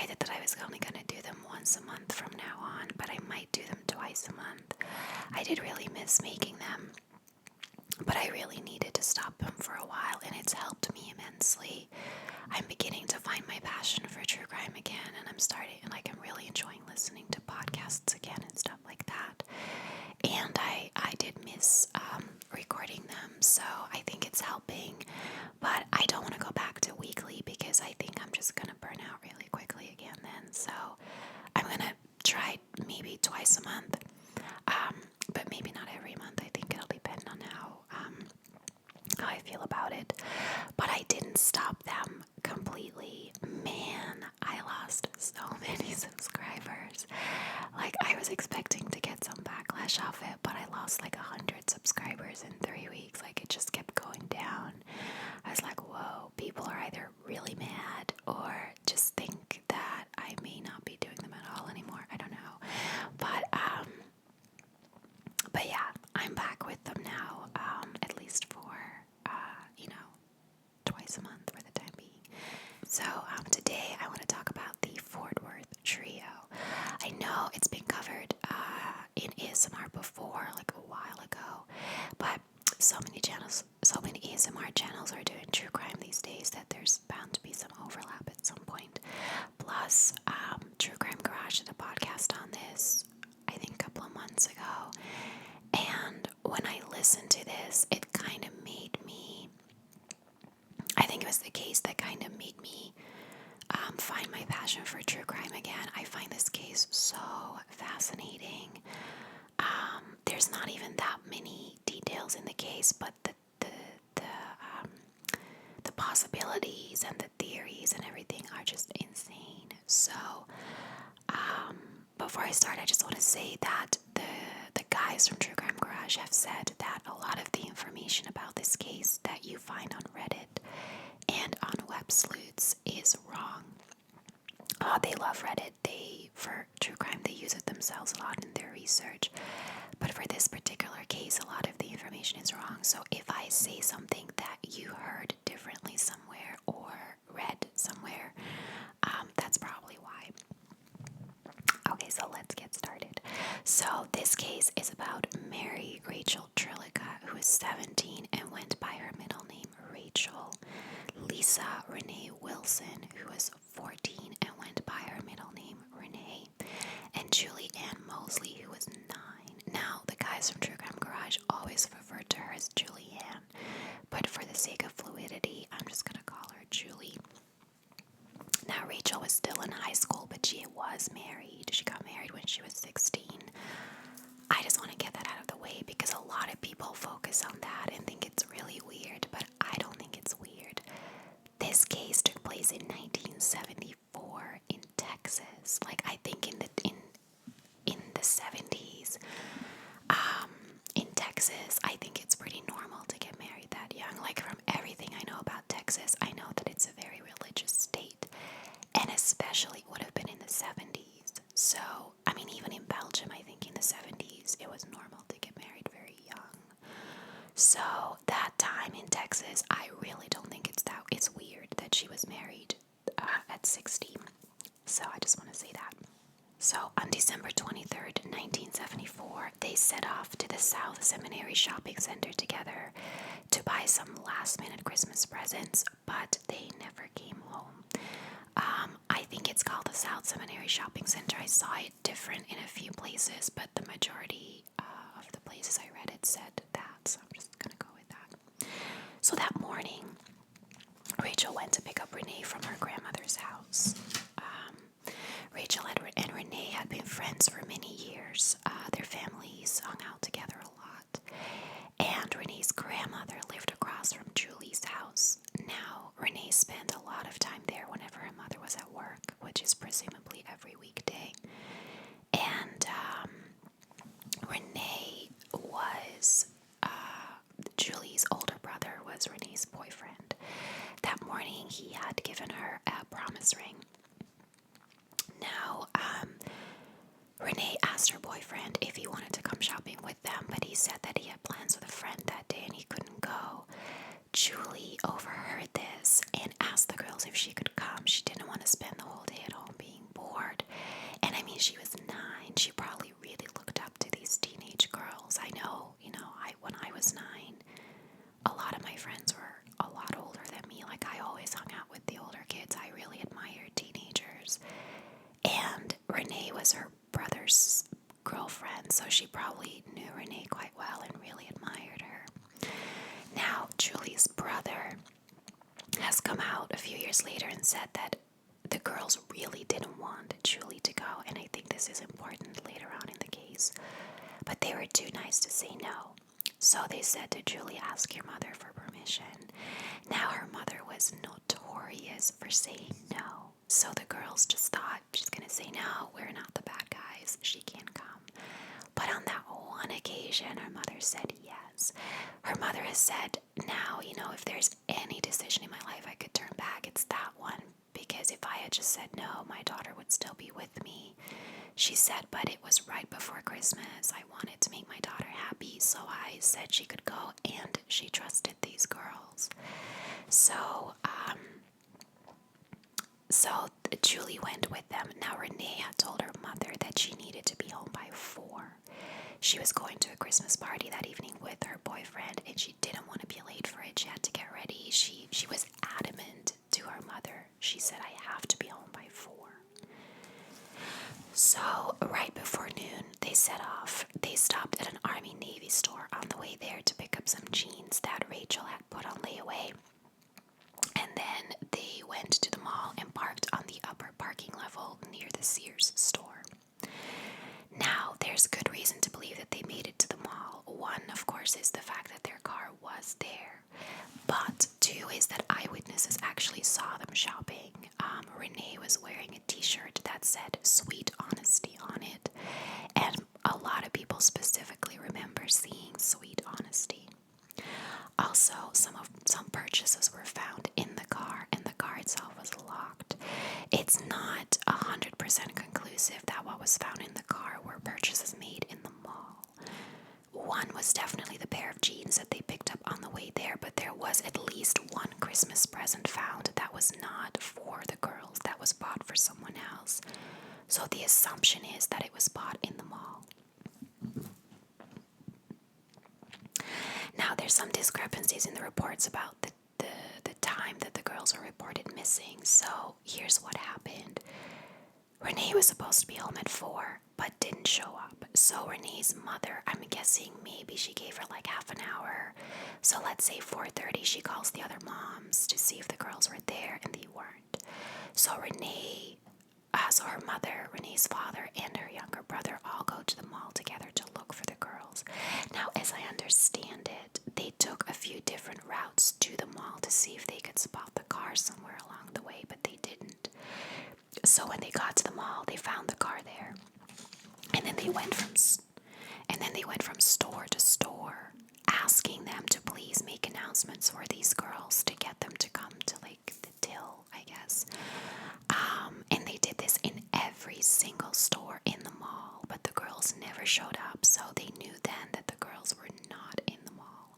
decided that I was only going to do them once a month from now on, but I might do them twice a month. I did really miss making them, but I really needed to stop them for a while, and it's helped me immensely. I'm beginning to find my passion for true crime again, and I'm really enjoying listening to podcasts again and stuff like that. And I did miss recording them, so I think it's helping, but I don't want to go back to weekly because I think I'm just going to burn out really quickly again then. So I'm going to try maybe twice a month, but maybe not every month. I think it'll depend on how I feel about it. But I didn't stop them completely. Man, I lost so many subscribers. Like, I was expecting to get some backlash off it, but I lost like 100 subscribers in 3 weeks. Like, it just kept going down. I was like, whoa, people are either really mad or just think that I may not be doing them at all anymore. I don't know. But yeah, I'm back with them now, at least for, twice a month for the time being. So today I want to talk about the Fort Worth Trio. I know it's been covered in ASMR before, like a while ago, but so many ASMR channels are doing true crime these days that there's bound to be some overlap at some point. Plus, True Crime Garage did a podcast on this, I think a couple of months ago, and when I listened to this, it kind of made me, I think it was the case that kind of made me find my passion for true crime again. I find this case so fascinating. There's not even that many details in the case, but the possibilities and the theories and everything are just insane. So, before I start, I just want to say that the guys from True Crime Garage have said that a lot of the information about this case that you find on Reddit and on Web Sleuths is wrong. They love Reddit. For true crime, they use it themselves a lot in their research. But for this particular case, a lot of the information is wrong. So if I say something that you heard differently somewhere or read somewhere, that's probably why. Okay, so let's get started. So this case is about Mary Rachel Trillica, who is 17 and went by her middle name Rachel. Lisa Renee Wilson, who is 14 and went by her middle name Renee. And Julie Ann Mosley, who was 9. Now, the guys from True Crime Garage always refer to her as Julie Ann, but for the sake of fluidity, I'm just going to call her Julie. Now, Rachel was still in high school, but she was married. She got married when she was 16. I just want to get that out of the way because a lot of people focus on that and think it's really weird, but I don't think it's weird. This case took place in 1974 in Texas. Like, I think in the 70s, in Texas, I think it's pretty normal to get married that young. Like, from everything I know about Texas, I know that it's a very religious state, and especially would have been in the 70s. So, I mean, even in Belgium, I think in the 70s, it was normal to get married very young. So, that time in Texas, I really don't think it's weird that she was married at 16. So, I just want to say that. So, on December 23rd, 1974, they set off to the South Seminary Shopping Center together to buy some last-minute Christmas presents, but they never came home. I think it's called the South Seminary Shopping Center. I saw it different in a few places, but the majority of the places I read it said that, so I'm just going to go with that. So that morning, Rachel went to pick up Renee from her grandmother's house. Rachel and Renee had been friends for many years. Their families hung out together a lot. And Renee's grandmother lived across from Julie's house. Now, Renee spent a lot of time there whenever her mother was at work, which is presumably every weekday. And Renee was, Julie's older brother was Renee's boyfriend. That morning, he had given her a promise ring. Now, Renee asked her boyfriend if he wanted to come shopping with them, but he said that he had plans with a friend that day and he couldn't go. Julie overheard this and asked the girls if she could come. She didn't want to spend the whole day at home being she probably knew Renee quite well and really admired her. Now, Julie's brother has come out a few years later and said that the girls really didn't want Julie to go, and I think this is important later on in the case. But they were too nice to say no. So they said to Julie, ask your mother for permission. Now her mother was notorious for saying no. So the girls just thought, she's going to say no, we're not the bad guys, she can't come. But on that one occasion, her mother said yes. Her mother has said, now, if there's any decision in my life I could turn back, it's that one. Because if I had just said no, my daughter would still be with me. She said, but it was right before Christmas. I wanted to make my daughter happy, so I said she could go, and she trusted these girls. So Julie went with them. Now Renee had told her mother that she needed to be home by 4. She was going to a Christmas party that evening with her boyfriend, and she didn't want to be late for it. She had to get ready. She was adamant to her mother. She said, I have to be home by 4. So right before noon, they set off. They stopped at an Army-Navy store on the way there to pick up some jeans that Rachel had put on layaway. And then they went to the mall and parked on the upper parking level near the Sears store. Now, there's good reason to believe that they made it to the mall. One, of course, is the fact that their car was there. But 2 is that eyewitnesses actually saw them shopping. Renee was wearing a t-shirt that said Sweet Honesty on it. And a lot of people specifically remember seeing Sweet Honesty. Also, some purchases were found in the car, and the car itself was locked. It's not 100% conclusive that what was found in the car were purchases made in the mall. One was definitely the pair of jeans that they picked up on the way there, but there was at least one Christmas present found that was not for the girls, that was bought for someone else. So the assumption is that it was bought in the mall. Now, there's some discrepancies in the reports about the time that the girls were reported missing. So here's what happened. Renee was supposed to be home at 4, but didn't show up. So Renee's mother, I'm guessing maybe she gave her like half an hour. So let's say 4:30, she calls the other moms to see if the girls were there, and they weren't. So her mother, Renee's father, and her younger brother all go to the mall together to look for the girls. Now, as I understand it, they took a few different routes to the mall to see if they could spot the car somewhere along the way, but they didn't. So when they got to the mall, they found the car there. And then they went from store to store, asking them to please make announcements for these girls to get them to come to like the till, I guess. And they did this in every single store in the mall, but the girls never showed up, so they knew then that the girls were not in the mall.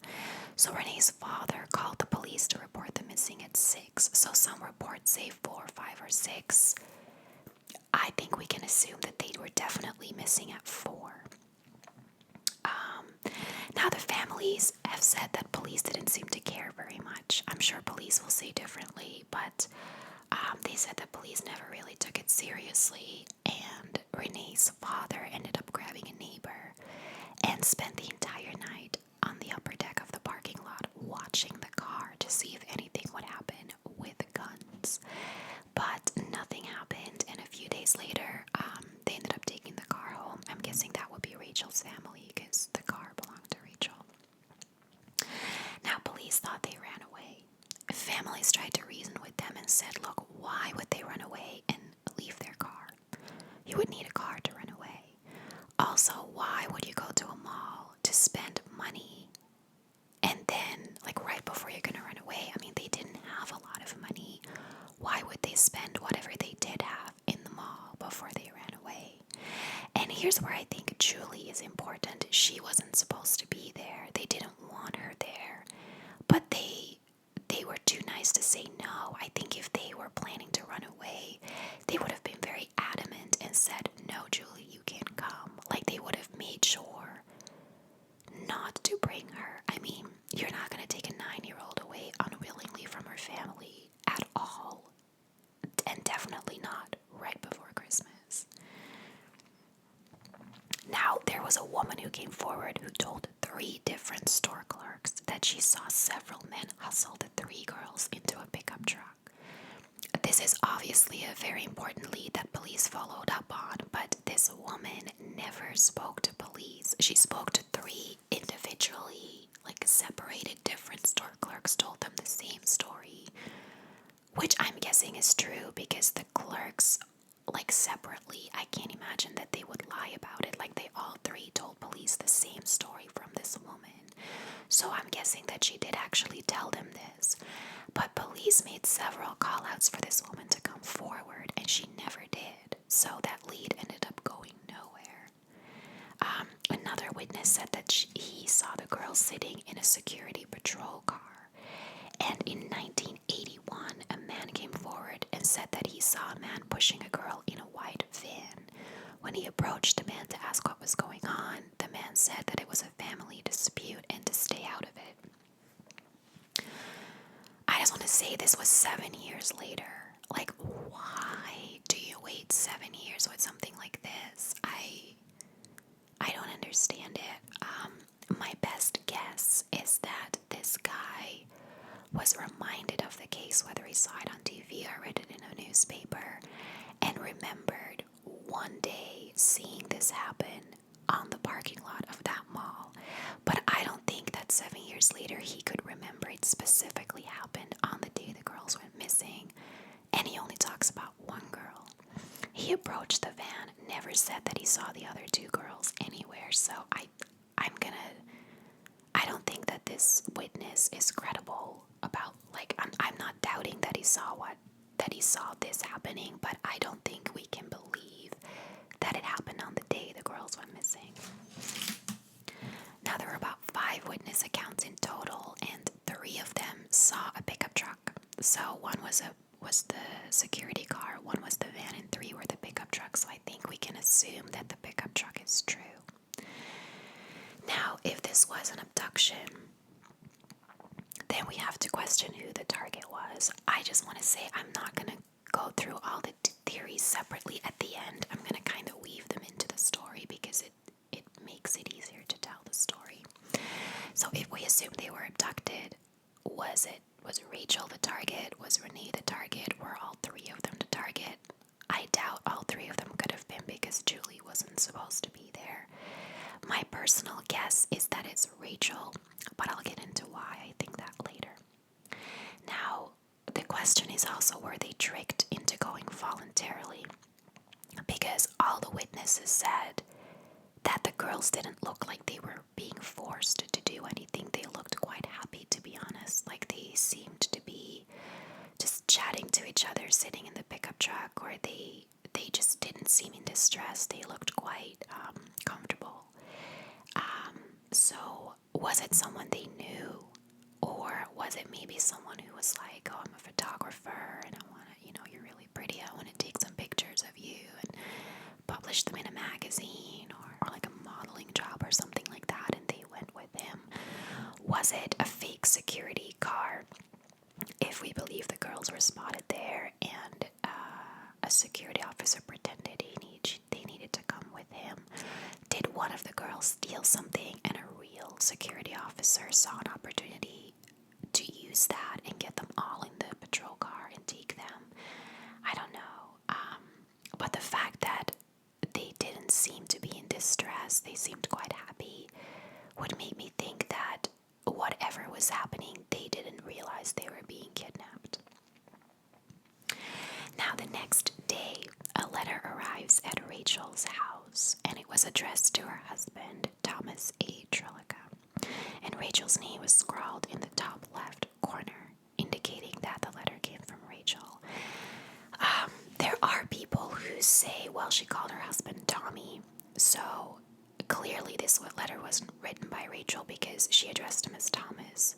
So Renee's father called the police to report them missing at 6. So some reports say 4, 5, or 6. I think we can assume that they were definitely missing at 4. Now, the families have said that police didn't seem to care very much. I'm sure police will say differently, but they said that police never really took it seriously, and Renee's father ended up grabbing a neighbor and spent the entire night on the upper deck of the parking lot watching the car to see if anything would happen with guns. But nothing happened, and a few days later, they ended up taking the car home. I'm guessing that would be Rachel's family because the car belonged to Rachel. Now, police thought they ran away. Families tried to reason with them and said, look, why would they run away and leave their car? You would need a car to run away. Also, why would you go to a mall to spend money and then, like right before you're going to run away? I mean, they didn't have a lot of money. Why would they spend whatever they did have in the mall before they ran away? And here's where I think Julie is important. She wasn't supposed to be there. They didn't want her there. But they were too nice to say no. I think if they were planning to run away, they would have been very adamant and said, no, Julie, you can't come. Like, they would have made sure not to bring her. I mean, you're not going to take a 9-year-old away unwillingly from her family at all. And definitely not right before Christmas. Now, there was a woman who came forward who told 3 different store clerks that she saw several men hustle the 3 girls into a pickup truck. This is obviously a very important lead that police followed up on, but this woman never spoke to police. She spoke to 3 individually, like separated different store clerks told them the same story, which I'm guessing is true because the clerks, like separately, I can't imagine that they would lie about it. Like they all 3 told police the same story from this woman. So I'm guessing that she did actually tell them this. But police made several call outs for this woman to come forward, and she never did. So that lead ended up going nowhere. Another witness said that he saw the girl sitting in a security patrol car. And in 1981, a man came forward and said that he saw a man pushing a girl in a white van. When he approached the man to ask what was going on, the man said that it was a family dispute and to stay out of it. I just want to say this was 7 years later. Like, why do you wait 7 years with something like this? I don't understand it. My best guess is that this guy was reminded of the case, whether he saw it on TV or read it in a newspaper, and remembered one day seeing this happen on the parking lot of that mall. But I don't think that 7 years later he could remember it specifically happened on the day the girls went missing, and he only talks about one girl. He approached the van, never said that he saw the other 2 girls anywhere, so I don't think that this witness is credible about, like, I'm not doubting that he saw this happening, but I don't think we can believe that it happened on the day the girls went missing. Now, there were about 5 witness accounts in total, and 3 of them saw a pickup truck. So one was the security car, 1 was the van, and 3 were the pickup truck. So I think we can assume that the pickup truck is true. Now, if this was an abduction, then we have to question who the target was. I just want to say I'm not going to go through all the theories separately at the end. I'm going to kind of weave them into the story because it makes it easier to tell the story. So if we assume they were abducted, was Rachel the target? Was Renee the target? Were all 3 of them the target? I doubt all 3 of them could have been because Julie wasn't supposed to be there. My personal guess is that it's Rachel, but I'll get into why I think that later. Now, the question is also, were they tricked into going voluntarily? Because all the witnesses said that the girls didn't look like they were being forced to do anything. They looked quite happy, to be honest. Like they seemed to be just chatting to each other, sitting in the pickup truck, or they just didn't seem in distress. They looked quite comfortable. So was it someone they knew, or was it maybe someone who was like, oh, I'm a photographer and I want to, you're really pretty, I want to take some pictures of you and publish them in a magazine, or like a modeling job or something like that, and they went with him? Was it a fake security car, if we believe the girls were spotted there and a security officer pretended they needed to come with him? Did one of the girls steal something and a real security officer saw an opportunity to use that and get them all in the patrol car and take them? I don't know. But the fact that they didn't seem to be in distress, they seemed quite happy, would make me think that whatever was happening, they didn't realize they were being kidnapped. Now, the next day, a letter arrives at Rachel's house, and it was addressed to her husband, Thomas A. Trillica. And Rachel's name was scrawled in the top left corner, indicating that the letter came from Rachel. There are people who say, well, she called her husband Tommy, so clearly this letter wasn't written by Rachel because she addressed him as Thomas.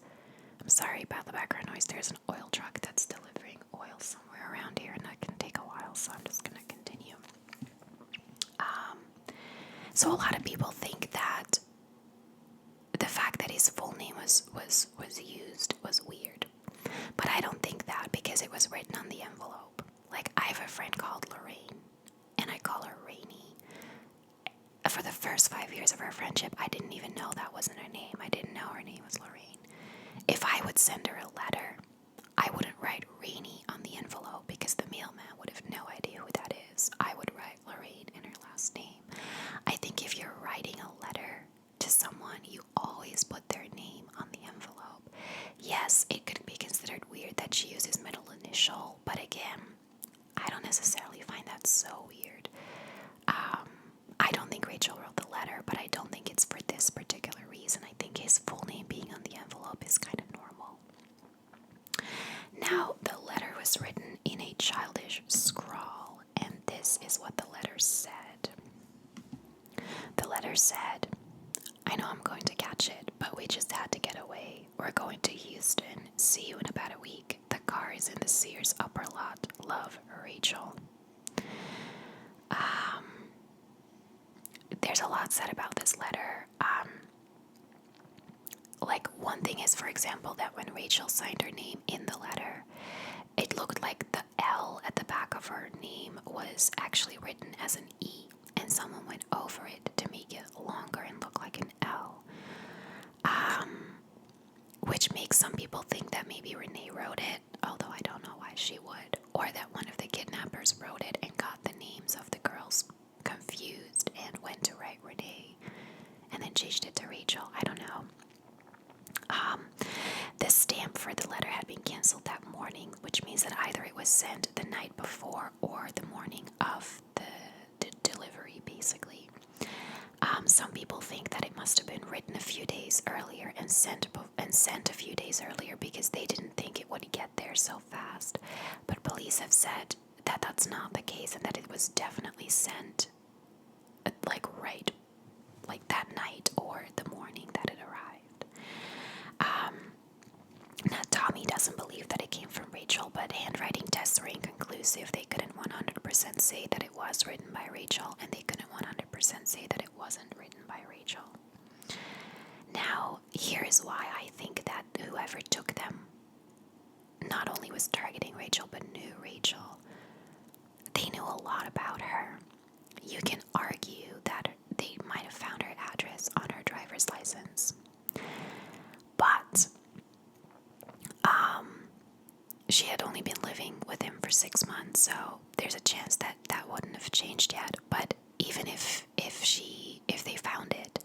I'm sorry about the background noise. There's an oil truck that's delivering oil somewhere around here, and that can take a while, so I'm just going to continue. So a lot of people think that the fact that his full name was used was weird. But I don't think that, because it was written on the envelope. Like, I have a friend called Lorraine, and I call her Rainy. for the first 5 years of our friendship, I didn't even know that wasn't her name. I didn't know her name was Lorraine. If I would send her a letter, I wouldn't write Rainey on the envelope because the mailman would have no idea who that is. I would write Lorraine in her last name. I think if you're writing a letter to someone, you always put their name on the envelope. Yes, it could be considered weird that she uses middle initial, but again, I don't necessarily find that so weird. I don't think Rachel wrote the letter, but I don't think it's for this particular reason. I think his full name being on the envelope is kind of normal. Now, the letter was written in a childish scrawl, and this is what the letter said. The letter said, "I know I'm going to catch it, but we just had to get away. We're going to Houston. See you in about a week. The car is in the Sears upper lot. Love, Rachel." There's a lot said about this letter. Like, one thing is, for example, that when Rachel signed her name in the letter, it looked like the L at the back of her name was actually written as an E, and someone went over it to make it longer and look like an L. Which makes some people think that maybe Renee wrote it, although I don't know why she would, or that one of the kidnappers wrote it and got the names of the girls confused and went to write Renee and then changed it to Rachel. I don't know. The stamp for the letter had been canceled that morning, which means that either it was sent the night before or the morning of the delivery, basically. Some people think that it must have been written a few days earlier and sent a few days earlier because they didn't think it would get there so fast. But police have said that that's not the case and that it was definitely sent like that night or the morning that it arrived. Now, Tommy doesn't believe that it came from Rachel, but handwriting tests were inconclusive. They couldn't 100% say that it was written by Rachel, and they couldn't 100% say that it wasn't written by Rachel. Now, here is why I think that whoever took them not only was targeting Rachel, but knew Rachel. They knew a lot about her. You can argue that they might have found her address on her driver's license. But she had only been living with him for 6 months, so there's a chance that that wouldn't have changed yet. But even if they found it,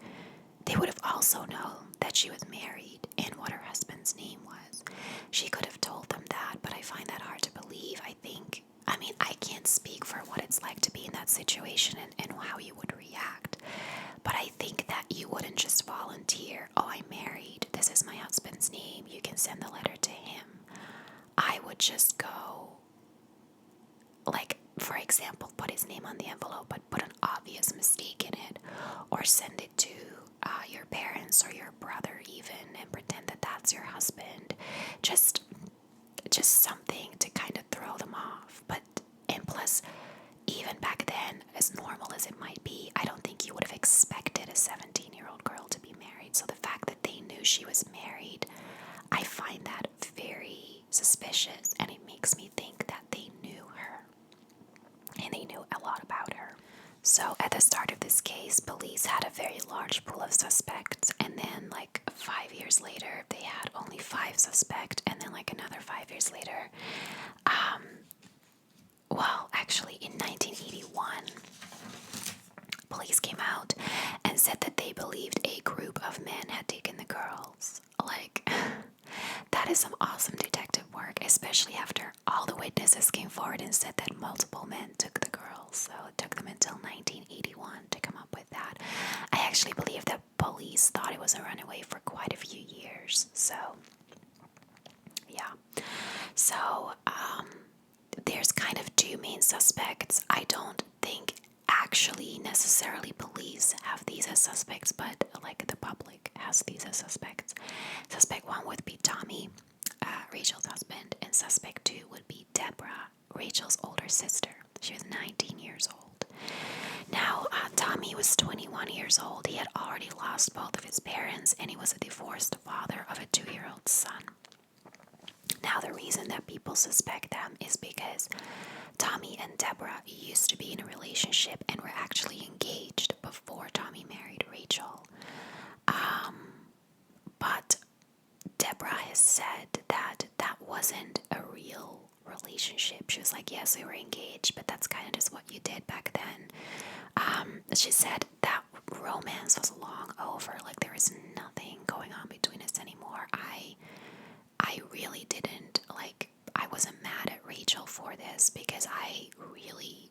they would have also known that she was married and what her husband's name was. She could have told them that, but I find that hard to believe. I can't speak for what it's like to be in that situation and how you would react. But I think that you wouldn't just volunteer, "Oh, I'm married, this is my husband's name, you can send the letter to him." I would just go, like, for example, put his name on the envelope, but put an obvious mistake in it, or send it to your parents or your brother even, and pretend that that's your husband. Just something to kind of throw them off. And plus, even back then, as normal as it might be, I don't think you would have expected a 17-year-old girl to be married. So the fact that they knew she was married, I find that very suspicious, and it makes me think that they knew her, and they knew a lot about her. So at the start of this case, police had a very large pool of suspects, and then 5 years later, they had only 5 suspects, and then another 5 years later, actually in 1981, police came out and said that they believed a group of men had taken the girls. That is some awesome detective work, especially after all the witnesses came forward and said that multiple men took the girls. So it took them until 1981 to come up with that. I actually believe that police thought it was a runaway for quite a few years. So, yeah. So, there's kind of 2 main suspects. I don't think actually necessarily police have these as suspects, but the public has these as suspects. Suspect 1 would be Tommy, Rachel's husband, and suspect 2 would be Deborah, Rachel's older sister. She was 19 years old. Now, Tommy was 21 years old. He had already lost both of his parents, and he was a divorced father of a 2-year-old son. Now, the reason that people suspect them is because Tommy and Deborah used to be in a relationship and were actually engaged before Tommy relationship. She was like, yes, we were engaged, but that's kind of just what you did back then. She said that romance was long over. Like, there was nothing going on between us anymore. I really didn't, like, I wasn't mad at Rachel for this because I really,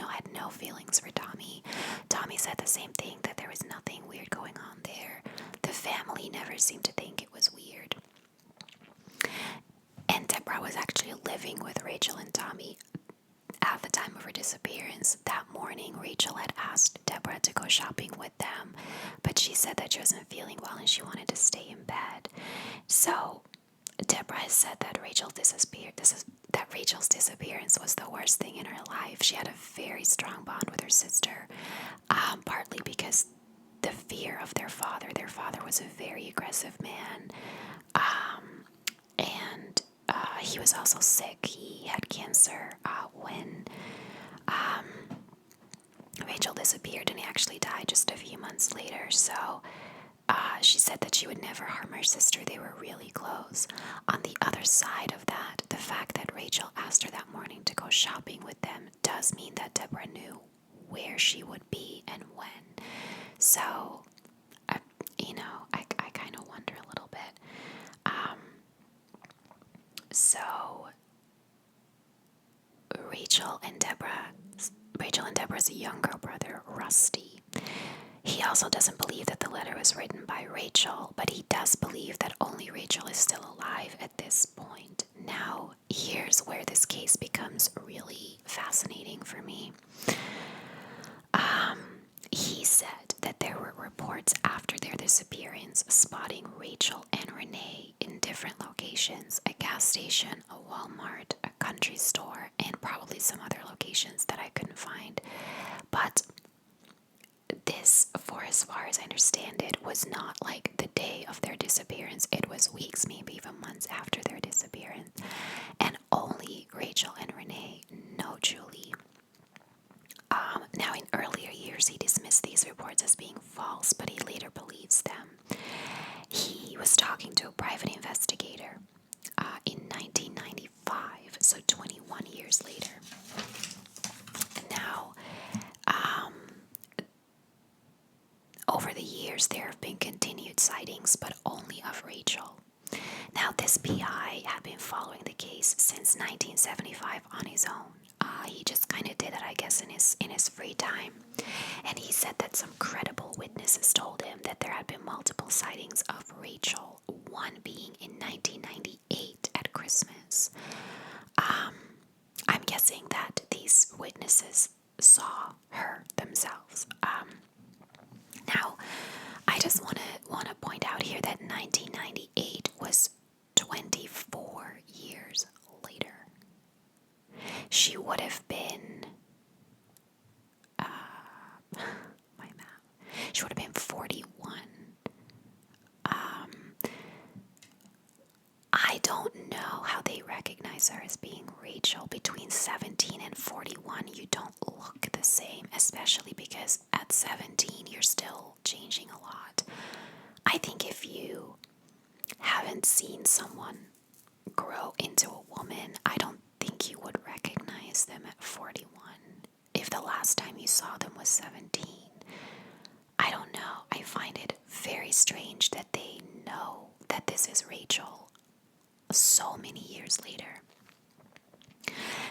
had no feelings for Tommy. Tommy said the same thing, that there was nothing weird going on there. The family never seemed to think it was weird. And Deborah was actually living with Rachel and Tommy at the time of her disappearance. That morning, Rachel had asked Deborah to go shopping with them, but she said that she wasn't feeling well and she wanted to stay in bed. So Deborah has said that Rachel's disappearance was the worst thing in her life. She had a very strong bond with her sister, partly because the fear of their father. Their father was a very aggressive man, and he was also sick. He had cancer when Rachel disappeared, and he actually died just a few months later. So she said that she would never harm her sister. They were really close. On the other side of that, the fact that Rachel asked her that morning to go shopping with them does mean that Deborah knew where she would be and when. So, I kind of wonder a little bit. So Rachel and Deborah's younger brother, Rusty, he also doesn't believe that the letter was written by Rachel, but he does believe that only Rachel is still alive at this point. Now, here's where this case becomes really fascinating for me. He said that there were reports after their disappearance spotting Rachel and Renee in different locations, a gas station, a Walmart, a country store, and probably some other locations that I couldn't find. But this, for as far as I understand it, was not like the day of their disappearance. It was weeks, maybe even months after their disappearance. And only Rachel and Renee know Julie. Now, in earlier years, he dismissed these reports as being false, but he later believes them. He was talking to a private investigator in 1995, so 21 years later. Now, over the years, there have been continued sightings, but only of Rachel. Now, this PI had been following the case since 1975 on his own. He just kind of did it, I guess, in his free time. And he said that some credible witnesses told him that there had been multiple sightings of Rachel, one being in 1998 at Christmas. I'm guessing that these witnesses saw her themselves. Now, I just want to point out here that 1998 was 24 years later. She would have been, my math, she would have been 41. I don't know how they recognize her as being Rachel. Between 17 and 41, you don't look the same, especially because at 17, you're still changing a lot. I think if you haven't seen someone grow into a woman, I don't think you would recognize them at 41. If the last time you saw them was 17, I don't know. I find it very strange that they know that this is Rachel so many years later.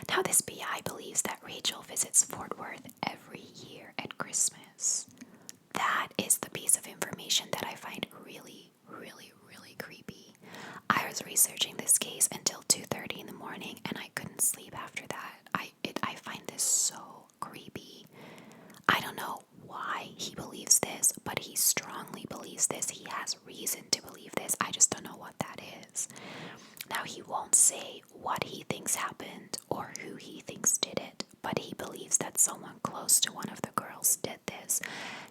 Now, this PI believes that Rachel visits Fort Worth every year at Christmas. That is the piece of information that I find really, really, really creepy. I was researching this case until 2:30 in the morning, and I couldn't sleep after that. I find this so creepy. I don't know why he believes this, but he strongly believes this. He has reason to believe this. I just don't know what that is. Now, he won't say what he thinks happened or who he thinks did it, but he believes that someone close to one of the girls did this.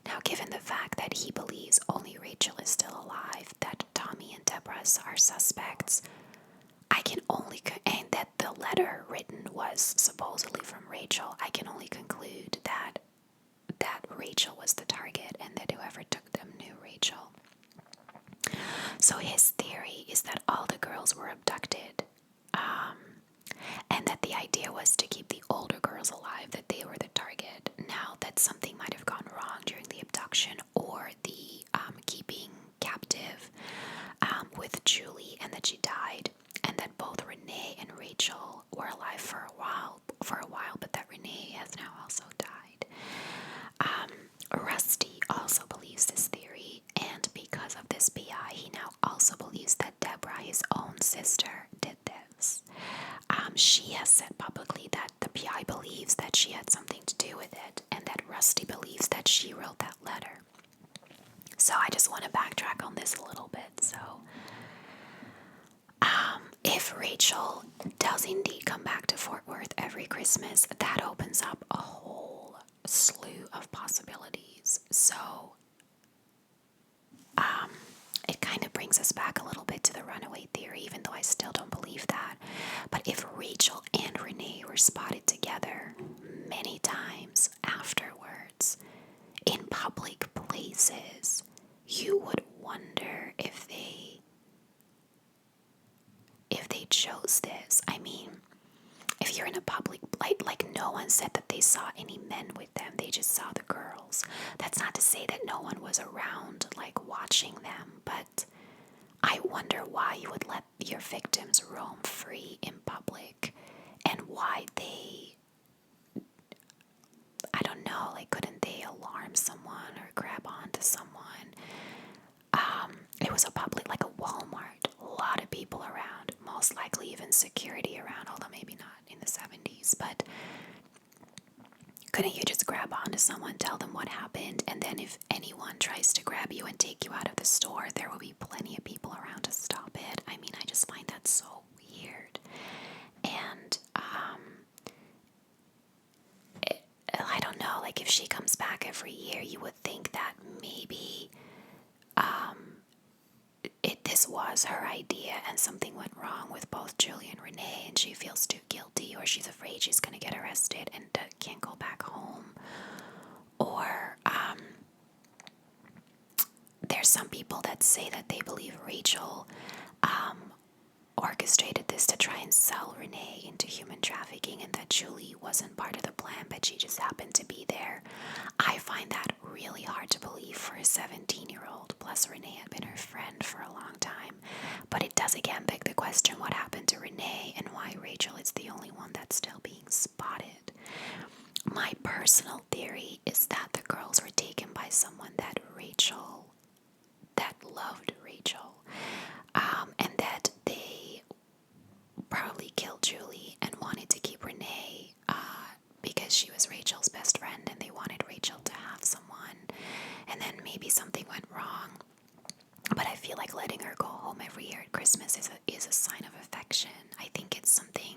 Now, given the fact that he believes only Rachel is still alive, that Tommy and Deborah are suspects, and that the letter written was supposedly from Rachel, I can only conclude that Rachel was the target and that whoever took them knew Rachel. So his theory is that all the girls were abducted. and that the idea was to keep the older girls alive, that they were the target. Now that something might have gone wrong during the abduction or the keeping captive with Julie, and that she died, and that both Renee and Rachel were alive for a while, but that Renee has now also died. Rusty also believes this theory, and because of this PI, he now also believes that Deborah, his own sister, did this. She has said publicly that the PI believes that she had something to do with it, and that Rusty believes that she wrote that letter. So I just want to backtrack on this a little bit. So, if Rachel does indeed come back to Fort Worth every Christmas, that opens up a whole slew of possibilities. So, it kind of brings us back a little bit to the runaway theory, even though I still don't believe that. But if Rachel and Renee were spotted together many times afterwards in public places, you would wonder if they chose this. I mean, if you're in a public, like no one said that they saw any men with them, they just saw the girls. That's not to say that no one was around, like, watching them, but I wonder why you would let your victims roam free in public, and why they, I don't know, like, couldn't they alarm someone or grab onto someone? It was a public, like a Walmart, a lot of people around, most likely even security around, although maybe not in the 70s, but couldn't you just grab onto someone, tell them what happened, and then if anyone tries to grab you and take you out of the store, there will be plenty of people around to stop it? I mean, I just find that so weird. And I don't know, like, if she comes back every year, you would think that maybe this was her idea and something went wrong with both Julie and Renee, and she feels too guilty, or she's afraid she's going to get arrested and can't go back home. Or there's some people that say that they believe Rachel orchestrated this to try and sell Renee into human trafficking, and that Julie wasn't part of the plan, but she just happened to be there. I find that really hard to believe for a 17-year-old, plus Renee had been her friend for a long time. But it does again beg the question, what happened to Renee, and why Rachel is the only one that's still being spotted. My personal theory is that the girls were taken by someone that loved Rachel, and that they probably killed Julie and wanted to keep Renee because she was Rachel's best friend, and they wanted Rachel to have someone, and then maybe something went wrong. But I feel like letting her go home every year at Christmas is a sign of affection. I think it's something,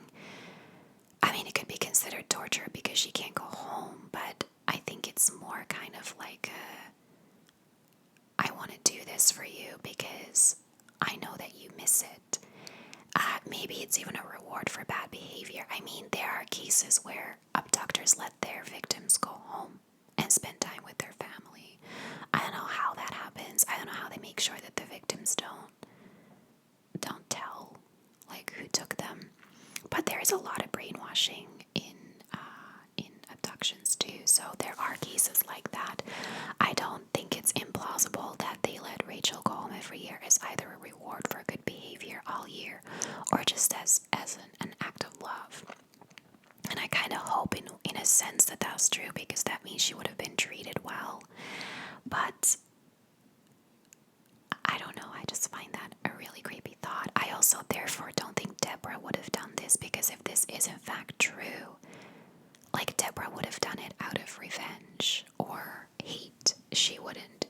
I mean, it could be considered torture because she can't go home, but I think it's more kind of like I want to do this for you because I know that you miss it. Maybe it's even a reward for bad behavior. I mean, there are cases where abductors let their victims go home and spend time with their family. I don't know how that happens. I don't know how they make sure that the victims don't tell, like, who took them. But there is a lot of brainwashing in abductions too. So there are cases like that. I don't think it's implausible that they let Rachel go home every year as either a reward for good behavior all year, or just as an act of love. And I kind of hope in a sense that that's true, because that means she would have been treated well. But I don't know, I just find that a really creepy thought. I also therefore don't think Deborah would have done this, because if this is in fact true, like, Deborah would have done it out of revenge or hate. She wouldn't,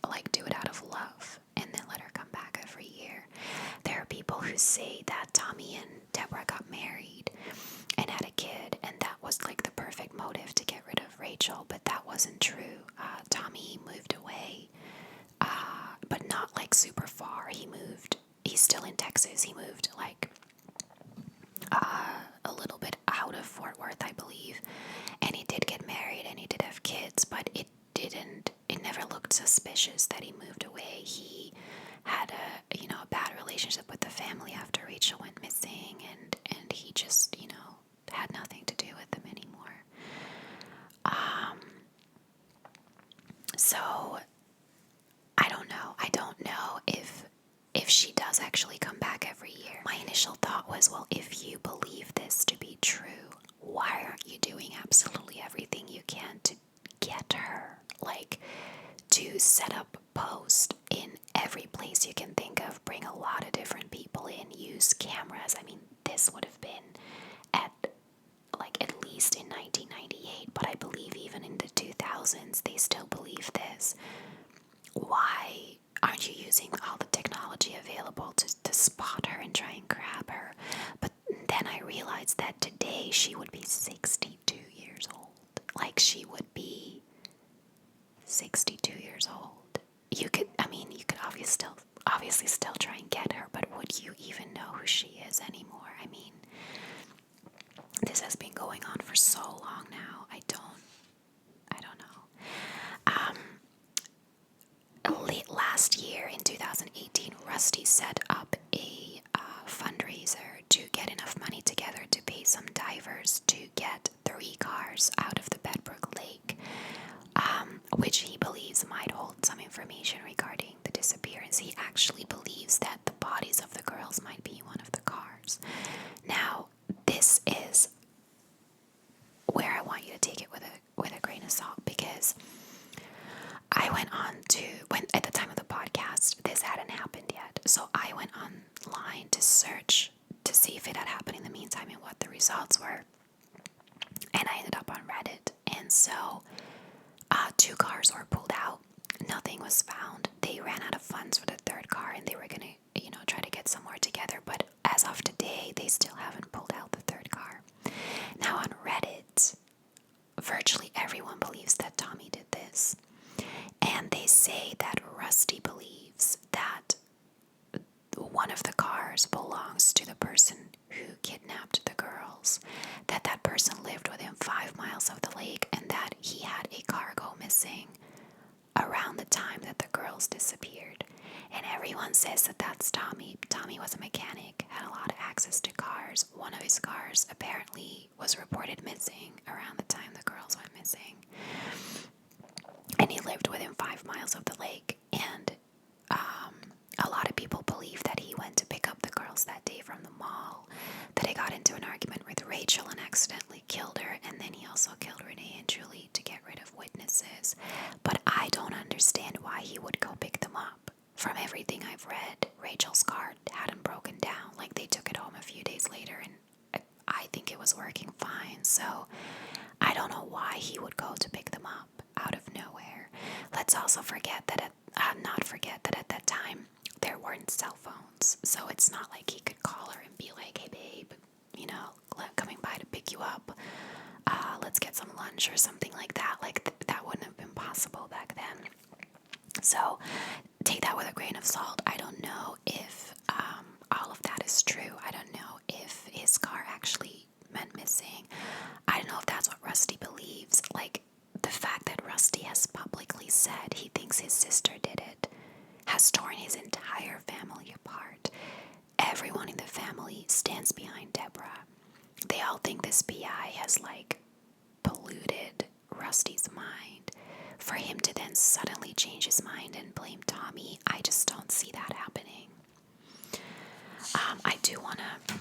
like, do it out of love and then let her come back every year. There are people who say that Tommy and Deborah got married and had a kid, and that was, like, the perfect motive to get rid of Rachel, but that wasn't true. Tommy moved away, but not, like, super far. He's still in Texas. He moved, like, a little bit out of Fort Worth, I believe, and he did get married and he did have kids, but it never looked suspicious that he moved away. He had a bad relationship with the family after Rachel went missing, and he just, absolutely everything you can to get her, like to set up post in every place you can think of, bring a lot of different people in, use cameras. I mean, this would have been at at least in 1998, but I believe even in the 2000s they still believe this. Why aren't you using all the technology available to spot her and try and grab her? But then I realized that today she would be 62 years old. Like, she would be 62 years old. You could obviously still try and get her, but would you even know who she is anymore? I mean, this has been going on for so long now. I don't know. Late last year in 2018, Rusty set up a fundraiser to get enough money together to pay some divers to get 3 cars out of the Bedbrook Lake, which he believes might hold some information regarding the disappearance. He actually believes that the bodies of the girls might be in one of the cars. Now, this is where I want you to take it with a grain of salt, because I went on to, when at the time of the podcast, this hadn't happened yet, so I went online to search to see if it had happened in the meantime and what the results were, and I ended up on Reddit. And so 2 cars were pulled out, nothing was found. They ran out of funds for the 3rd car, and they were gonna try to get some more together, but as of today they still haven't pulled out the 3rd car. Now on Reddit, virtually everyone believes that Tommy did this. And they say that Rusty believes that one of the cars belongs to the person who kidnapped the girls, that that person lived within 5 miles of the lake, and that he had a car go missing around the time that the girls disappeared. And everyone says that that's Tommy. Tommy was a mechanic, had a lot of access to cars. One of his cars apparently was reported missing around the time the girls went missing. And he lived within 5 miles of the lake. And a lot of people believe that he went to pick up the girls that day from the mall, that he got into an argument with Rachel and accidentally killed her, and then he also killed Renee and Julie to get rid of witnesses. But I don't understand why he would go pick them up. From everything I've read, Rachel's car hadn't broken down. Like, they took it home a few days later, and I think it was working fine. So I don't know why he would go to pick them up out of nowhere. Let's also not forget that at that time there weren't cell phones, so it's not like he could call her and be like, "Hey babe, coming by to pick you up. Let's get some lunch," or something like that. Like, that wouldn't have been possible back then. So take that with a grain of salt. I don't know if all of that is true. I don't know if his car actually went missing. I don't know if that's what Rusty believes. Like, the fact that Rusty has publicly said he thinks his sister did it has torn his entire family apart. Everyone in the family stands behind Deborah. They all think this PI has, polluted Rusty's mind. For him to then suddenly change his mind and blame Tommy, I just don't see that happening. I do want to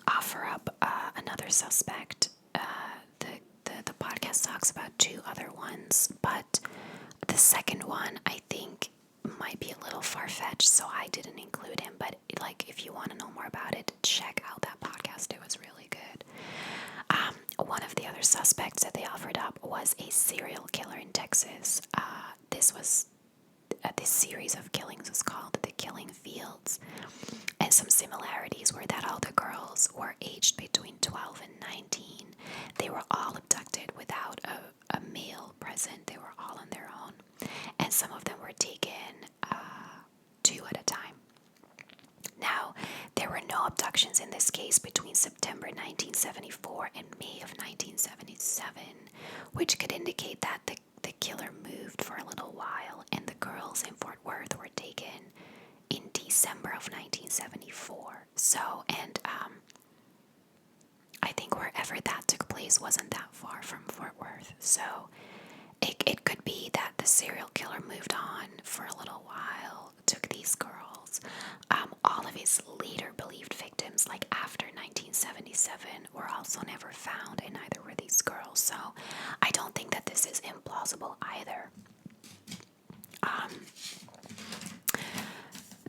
offer up another suspect. The podcast talks about 2 other ones, but the second one I think might be a little far-fetched, so I didn't include him. But if you want to know more about it, check out that podcast. It was really good. One of the other suspects that they offered up was a serial killer in Texas. This series of killings was called The Killing Fields, and some similarities were that all the girls were aged between 12 and 19. They were all abducted without a male present. They were all on their own, and some of them were taken 2 at a time. Now, there were no abductions in this case between September 1974 and May of 1977, which could indicate that the killer moved for a little while, and the girls in Fort Worth were taken in December of 1974. So, and I think wherever that took place wasn't that far from Fort Worth. So it could be that the serial killer moved on for a little while, took these girls. All of his later believed victims, after 1977, were also never found, and neither were these girls. this is implausible either.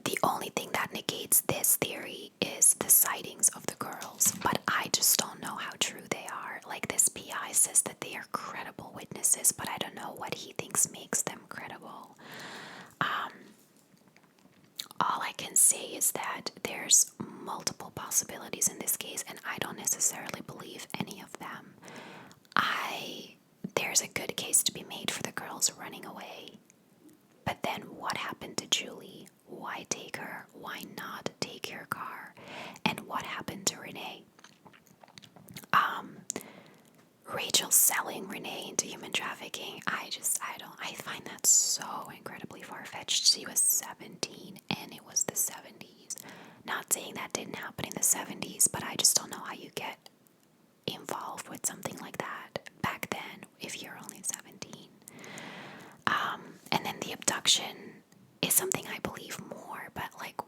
The only thing that negates this theory is the sightings of the girls, but I just don't know how true they are. Like, this PI says that they are credible witnesses, but I don't know what he thinks makes them credible. All I can say is that there's multiple possibilities in this case, and I don't necessarily believe any of them. There's a good case to be made for the girls running away. But then what happened to Julie? Why take her? Why not take your car? And what happened to Renee? Rachel selling Renee into human trafficking. I find that so incredibly far-fetched. She was 17 and it was the 70s. Not saying that didn't happen in the 70s, but I just don't know how you get involved with something like that back then if you're only 17. And then the abduction is something I believe more, but like,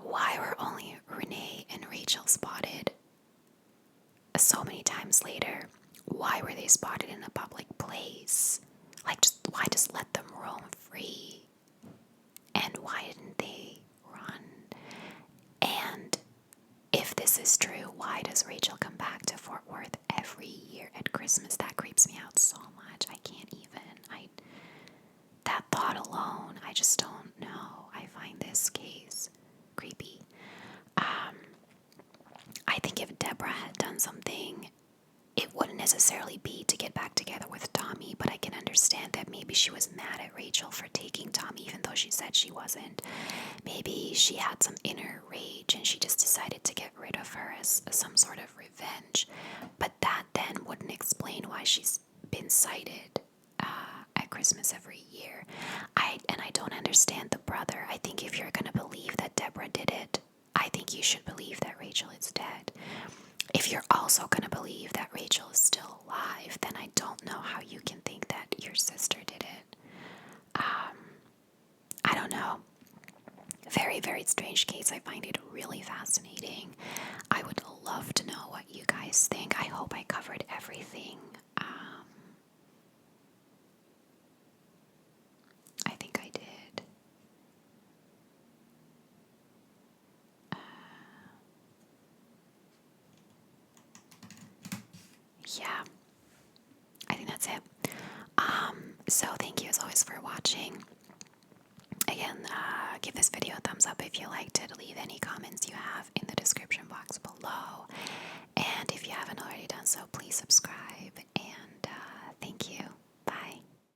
why were only Renee and Rachel spotted so many times later? Why were they spotted in a public place? Like, why just let them roam free? And why didn't they run? And if this is true, why does Rachel come back to Fort Worth every year at Christmas? That creeps me out so much. I can't even. That thought alone, I just don't know. I find this case creepy. I think if Deborah had done something, it wouldn't necessarily be to get back together with Tommy, but I can understand that maybe she was mad at Rachel for taking Tommy even though she said she wasn't. Maybe she had some inner rage and she just decided to get rid of her as some sort of revenge. But that then wouldn't explain why she's been cited at Christmas every year. I don't understand the brother. I think if you're going to believe that Deborah did it, I think you should believe that Rachel is dead. If you're also going to believe that Rachel is still alive, then I don't know how you can think that your sister did it. I don't know. Very, very strange case. I find it really fascinating. I would love to know what you guys think. I hope I covered everything. I think I did. Yeah, I think that's it. So thank you as always for watching. Again, give this video a thumbs up if you liked it. Leave any comments you have in the description box below. And if you haven't already done so, please subscribe